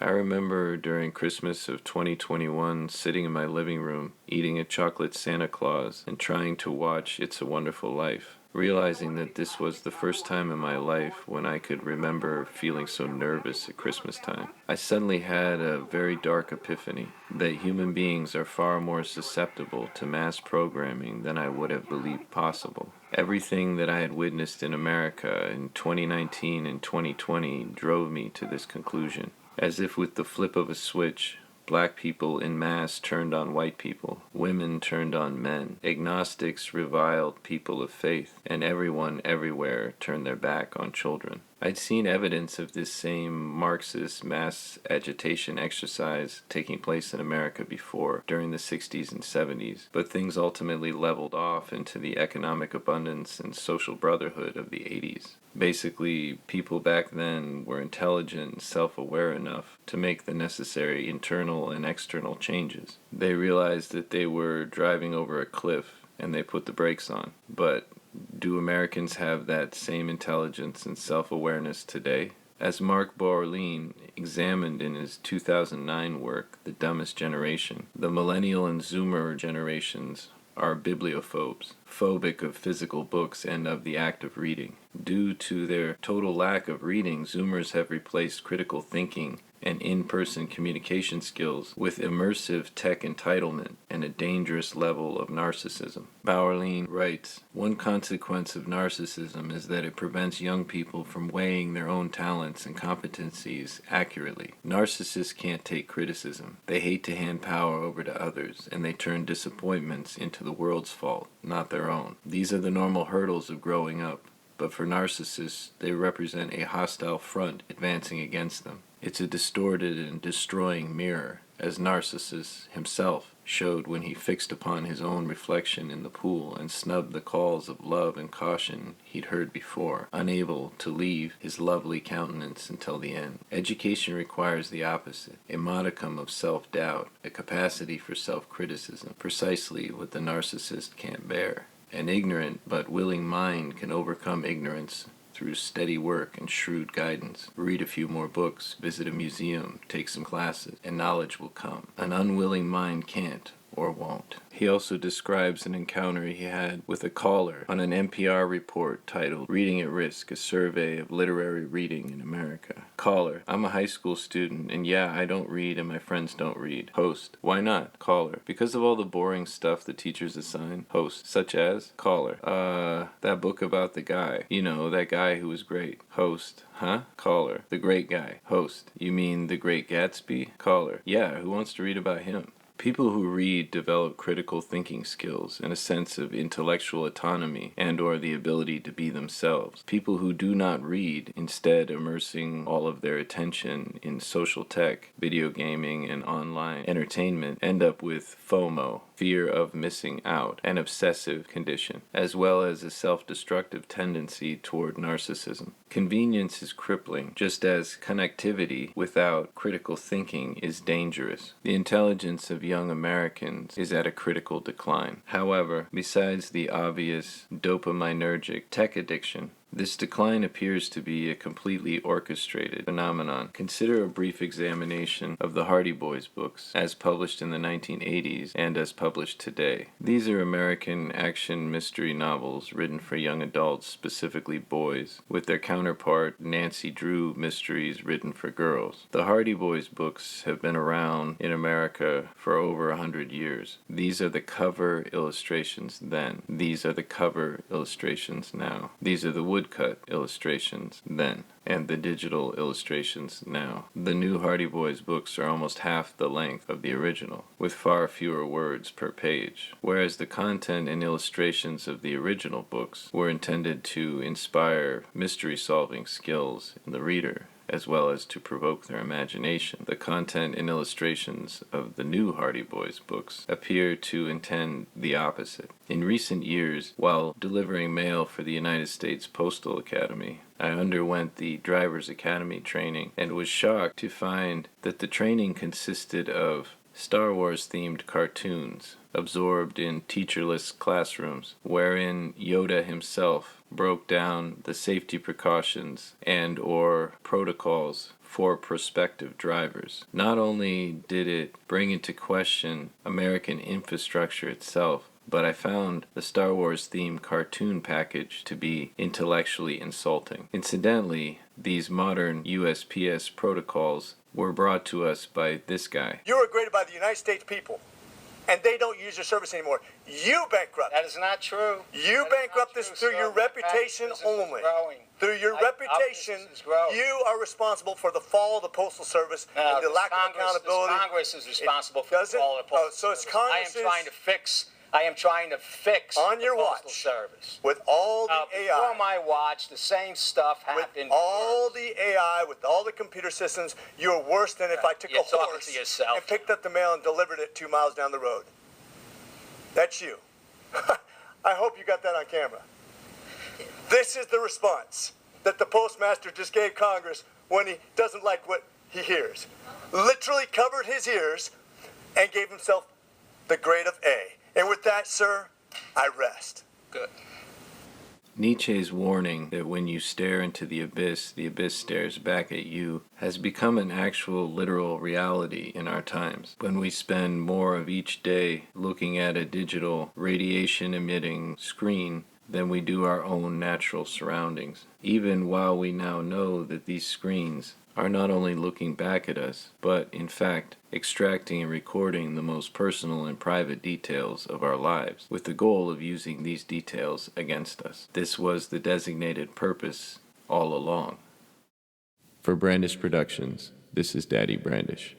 I remember during Christmas of 2021 sitting in my living room, eating a chocolate Santa Claus and trying to watch It's a Wonderful Life, realizing that this was the first time in my life when I could remember feeling so nervous at Christmas time. I suddenly had a very dark epiphany that human beings are far more susceptible to mass programming than I would have believed possible. Everything that I had witnessed in America in 2019 and 2020 drove me to this conclusion. As if with the flip of a switch, black people in mass turned on white people, women turned on men, agnostics reviled people of faith, and everyone everywhere turned their back on children. I'd seen evidence of this same Marxist mass agitation exercise taking place in America before, during the 60s and 70s, but things ultimately leveled off into the economic abundance and social brotherhood of the 80s. Basically, people back then were intelligent and self-aware enough to make the necessary internal and external changes. They realized that they were driving over a cliff and they put the brakes on. But do Americans have that same intelligence and self-awareness today? As Mark Borlin examined in his 2009 work, The Dumbest Generation, the millennial and Zoomer generations are bibliophobes, phobic of physical books and of the act of reading. Due to their total lack of reading, Zoomers have replaced critical thinking and in-person communication skills with immersive tech entitlement and a dangerous level of narcissism. Bauerlein writes, "One consequence of narcissism is that it prevents young people from weighing their own talents and competencies accurately. Narcissists can't take criticism. They hate to hand power over to others, and they turn disappointments into the world's fault, not their own. These are the normal hurdles of growing up, but for narcissists, they represent a hostile front advancing against them. It's a distorted and destroying mirror, as Narcissus himself showed when he fixed upon his own reflection in the pool and snubbed the calls of love and caution he'd heard before, unable to leave his lovely countenance until the end. Education requires the opposite, a modicum of self-doubt, a capacity for self-criticism, precisely what the narcissist can't bear. An ignorant but willing mind can overcome ignorance through steady work and shrewd guidance. Read a few more books, visit a museum, take some classes, and knowledge will come. An unwilling mind can't or won't." He also describes an encounter he had with a caller on an NPR report titled "Reading at Risk, a Survey of Literary Reading in America." Caller: "I'm a high school student, and yeah, I don't read and my friends don't read." Host: "Why not?" Caller: "Because of all the boring stuff the teachers assign." Host: "Such as?" Caller: That book about the guy. You know, that guy who was great." Host: "Huh?" Caller: "The great guy." Host: "You mean The Great Gatsby?" Caller: "Yeah, who wants to read about him?" People who read develop critical thinking skills and a sense of intellectual autonomy and/or the ability to be themselves. People who do not read, instead immersing all of their attention in social tech, video gaming, and online entertainment, end up with FOMO, fear of missing out, an obsessive condition, as well as a self-destructive tendency toward narcissism. Convenience is crippling, just as connectivity without critical thinking is dangerous. The intelligence of young Americans is at a critical decline. However, besides the obvious dopaminergic tech addiction, this decline appears to be a completely orchestrated phenomenon. Consider a brief examination of the Hardy Boys books, as published in the 1980s and as published today. These are American action mystery novels written for young adults, specifically boys, with their counterpart Nancy Drew mysteries written for girls. The Hardy Boys books have been around in America for over 100 years. These are the cover illustrations then. These are the cover illustrations now. These are the woodcut illustrations then, and the digital illustrations now. The new Hardy Boys books are almost half the length of the original, with far fewer words per page, whereas the content and illustrations of the original books were intended to inspire mystery-solving skills in the reader, as well as to provoke their imagination. The content and illustrations of the new Hardy Boys books appear to intend the opposite. In recent years, while delivering mail for the United States Postal Academy, I underwent the Driver's Academy training and was shocked to find that the training consisted of Star Wars-themed cartoons absorbed in teacherless classrooms, wherein Yoda himself broke down the safety precautions and/or protocols for prospective drivers. Not only did it bring into question American infrastructure itself, but I found the Star Wars-themed cartoon package to be intellectually insulting. Incidentally, these modern USPS protocols were brought to us by this guy. You were graded by the United States people, and they don't use your service anymore. You bankrupt. That is not true. You bankrupt this through your reputation only. Through your reputation, you are responsible for the fall of the Postal Service and the lack of accountability. Congress is responsible for the fall of the Postal Service. So it's Congress. I am trying to fix on your the Postal watch Service. With all the AI. Before my watch, the same stuff happened. With all the AI, with all the computer systems, you're worse than if I took a horse and picked up the mail and delivered it 2 miles down the road. That's you. I hope you got that on camera. This is the response that the postmaster just gave Congress when he doesn't like what he hears. Literally covered his ears and gave himself the grade of A. And with that, sir, I rest. Good. Nietzsche's warning that when you stare into the abyss stares back at you has become an actual literal reality in our times. When we spend more of each day looking at a digital radiation-emitting screen than we do our own natural surroundings, even while we now know that these screens are not only looking back at us, but in fact extracting and recording the most personal and private details of our lives, with the goal of using these details against us. This was the designated purpose all along. For Brandish Productions, this is Daddy Brandish.